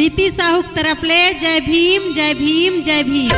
प्रीति साहू की तरफ ले जय भीम जय भीम जय भीम।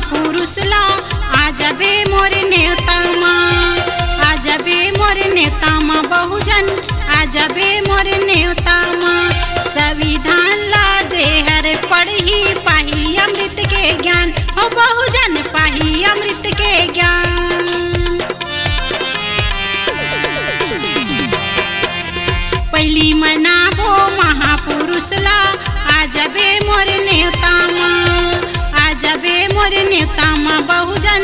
पुरुषला आजबे मोर नेतामा, आजबे मोर नेतामा बहुजन आजबे मोर नेतामा। संविधान ला जेहर पढ़ी पाही अमृत के ज्ञान, हो बहुजन पाही अमृत के ज्ञान। पहली मनाबो महापुरुषला आजबे मोर नेतामा, आजबे मोर नेतामा बहुजन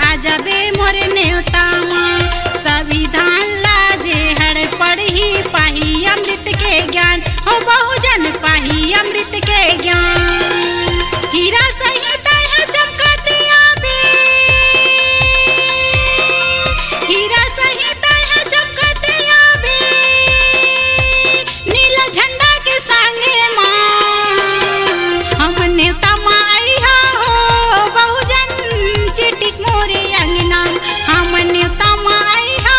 आजबे मोर नेतामा। संविधान ला जेहर पढ़ी पाही अमृत के ज्ञान, हो बहुजन पाही अमृत के ज्ञान। हीरा संहिता है चमकती आबे, हीरा संहिता है चमकती आबे, नीला झंडा के संगे मां हम नेता माई हो बहुजन चिटिक मोरे अंगना। हम नेता माई हो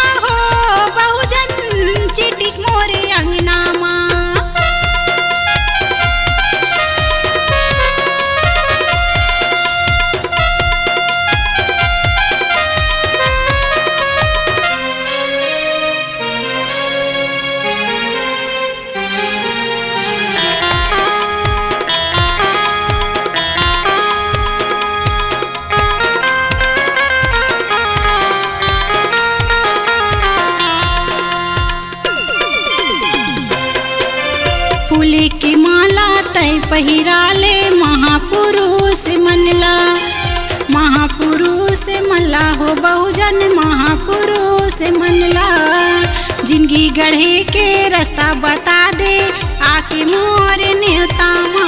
बहुजन चिटिक मोरे अंगना मां। फूले की माला तय पहिराले महापुरुष मनला, महापुरुष मनला हो बहुजन महापुरुष मनला। जिंदगी गढ़े के रास्ता बता दे आके मोर नेतामा,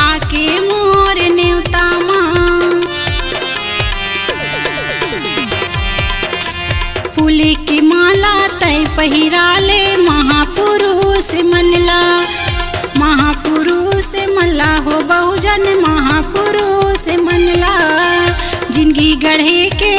आके मोर नेतामा। फूले की माला तय पहिराले महापुरुष मनला, महापुरुष मनला हो बहुजन महापुरुष मनला। जिंदगी गढ़े के